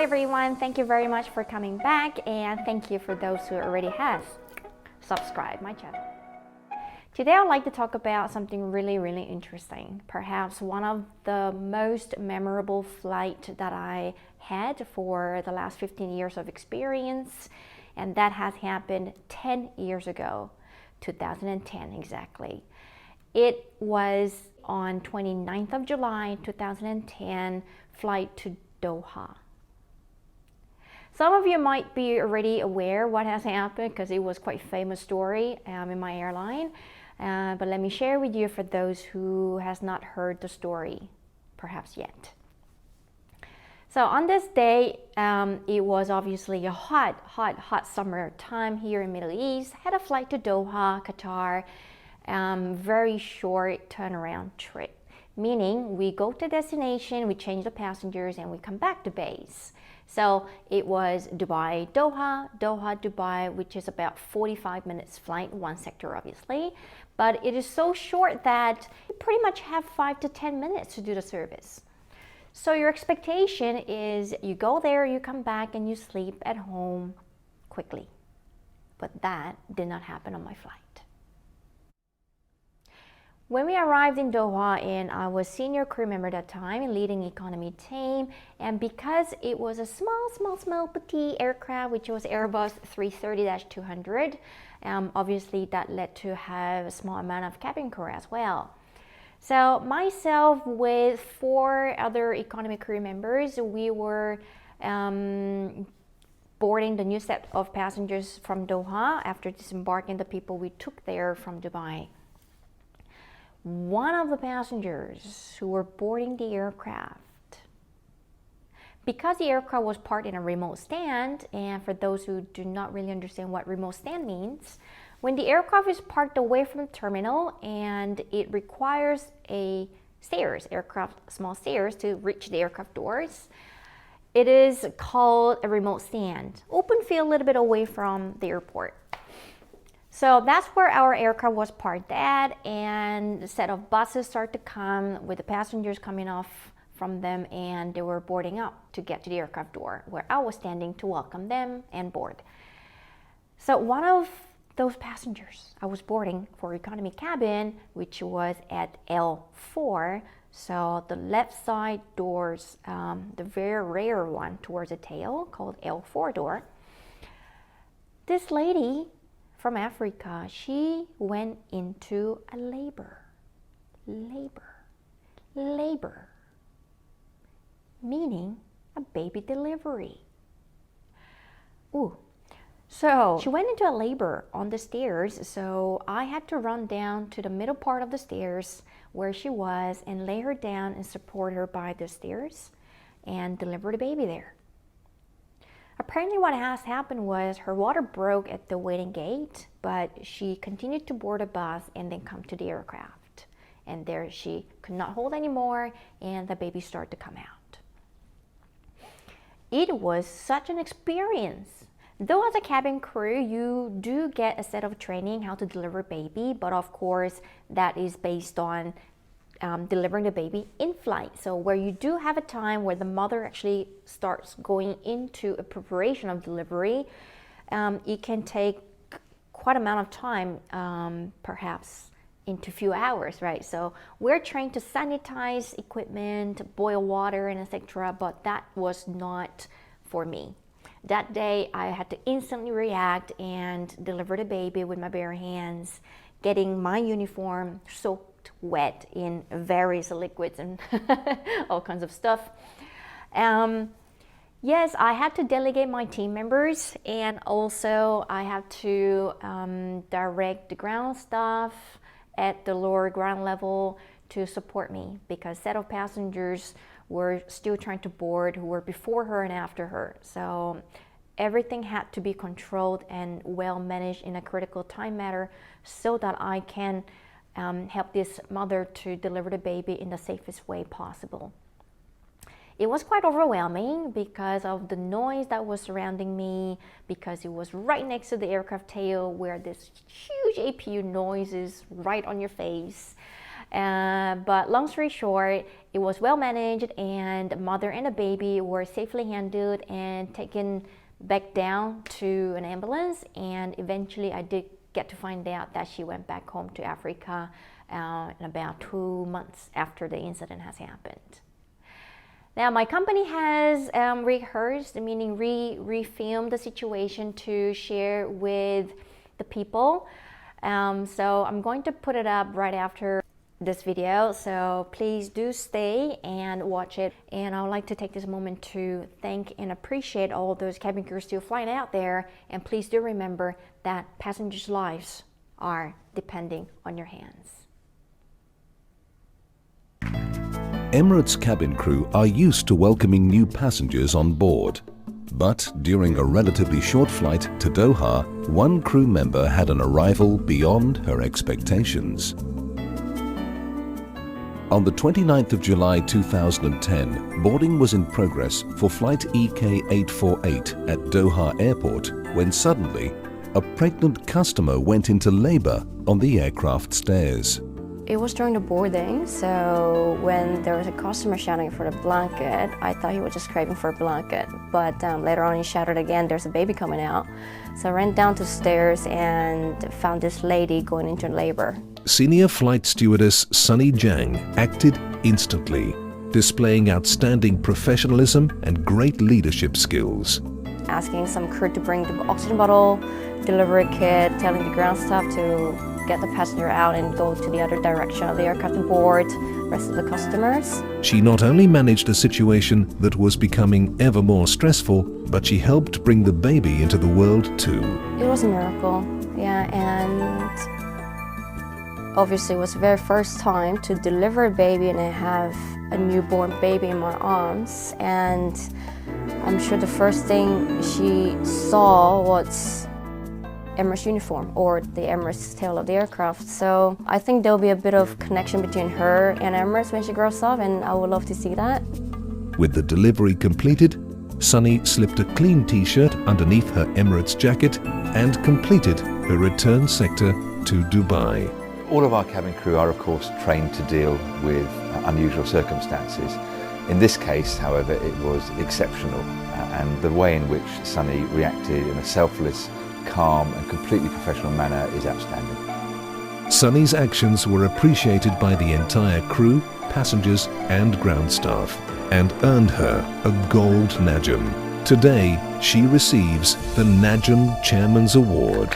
everyone, thank you very much for coming back, and thank you for those who already have subscribed my channel. Today I'd like to talk about something really interesting, perhaps one of the most memorable flight that I had for the last 15 years of experience, and that has happened 10 years ago, 2010 exactly. It was on 29th of July 2010, flight to Doha. Some of you might be already aware what has happened because it was quite a famous story in my airline. But let me share with you for those who has not heard the story, perhaps yet. So on this day, it was obviously a hot summer time here in Middle East. Had a flight to Doha, Qatar, very short turnaround trip. Meaning we go to destination, we change the passengers, and we come back to base. So it was Dubai, Doha, Doha, Dubai, which is about 45 minutes flight, one sector obviously. But it is so short that you pretty much have 5 to 10 minutes to do the service. So your expectation is you go there, you come back, and you sleep at home quickly. But that did not happen on my flight. When we arrived in Doha, and I was senior crew member at that time, leading economy team, and because it was a small petite aircraft, which was Airbus 330-200, obviously that led to have a small amount of cabin crew as well. So myself with 4 other economy crew members, we were boarding the new set of passengers from Doha after disembarking the people we took there from Dubai. One of the passengers who were boarding the aircraft, because the aircraft was parked in a remote stand, and for those who do not really understand what remote stand means, when the aircraft is parked away from the terminal and it requires a stairs, small stairs to reach the aircraft doors, it is called a remote stand. Open field a little bit away from the airport. So that's where our aircraft was parked at, and a set of buses started to come with the passengers coming off from them, and they were boarding up to get to the aircraft door where I was standing to welcome them and board. So one of those passengers I was boarding for economy cabin, which was at L4, so the left side doors, the very rare one towards the tail called L4 door. This lady from Africa, she went into a labor, meaning a baby delivery. Ooh. So she went into a labor on the stairs, so I had to run down to the middle part of the stairs where she was and lay her down and support her by the stairs and deliver the baby there. Apparently what has happened was her water broke at the waiting gate, but she continued to board a bus and then come to the aircraft. And there she could not hold anymore, and the baby started to come out. It was such an experience. Though as a cabin crew, you do get a set of training how to deliver baby, but of course that is based on delivering the baby in flight. So where you do have a time where the mother actually starts going into a preparation of delivery, it can take quite amount of time, perhaps into a few hours, right? So we're trained to sanitize equipment, boil water, and etc., but that was not for me. That day I had to instantly react and deliver the baby with my bare hands, getting my uniform soaked wet in various liquids and all kinds of stuff. Yes, I had to delegate my team members, and also I had to direct the ground staff at the lower ground level to support me, because set of passengers were still trying to board who were before her and after her. So everything had to be controlled and well managed in a critical time matter so that I can help this mother to deliver the baby in the safest way possible. It was quite overwhelming because of the noise that was surrounding me, because it was right next to the aircraft tail where this huge APU noise is right on your face. But long story short, it was well managed, and the mother and the baby were safely handled and taken back down to an ambulance. And eventually I did get to find out that she went back home to Africa in about 2 months after the incident has happened. Now, my company has rehearsed, meaning re-filmed the situation to share with the people. So I'm going to put it up right after this video, so please do stay and watch it. And I would like to take this moment to thank and appreciate all those cabin crews still flying out there. And please do remember that passengers' lives are depending on your hands. Emirates cabin crew are used to welcoming new passengers on board. But during a relatively short flight to Doha, one crew member had an arrival beyond her expectations. On the 29th of July 2010, boarding was in progress for flight EK848 at Doha Airport when suddenly a pregnant customer went into labor on the aircraft stairs. It was during the boarding, so when there was a customer shouting for the blanket, I thought he was just craving for a blanket. But later on he shouted again, there's a baby coming out. So I ran down the stairs and found this lady going into labor. Senior flight stewardess Sunny Jang acted instantly, displaying outstanding professionalism and great leadership skills. Asking some crew to bring the oxygen bottle, delivery kit, telling the ground staff to get the passenger out and go to the other direction of the aircraft and board the rest of the customers. She not only managed a situation that was becoming ever more stressful, but she helped bring the baby into the world too. It was a miracle, yeah, and obviously it was the very first time to deliver a baby and I have a newborn baby in my arms, and I'm sure the first thing she saw was Emirates uniform or the Emirates tail of the aircraft. So I think there'll be a bit of connection between her and Emirates when she grows up, and I would love to see that. With the delivery completed, Sunny slipped a clean t-shirt underneath her Emirates jacket and completed her return sector to Dubai. All of our cabin crew are of course trained to deal with unusual circumstances. In this case, however, it was exceptional, and the way in which Sunny reacted in a selfless, calm and completely professional manner is outstanding. Sunny's actions were appreciated by the entire crew, passengers and ground staff, and earned her a gold Najm. Today, she receives the Najm Chairman's Award.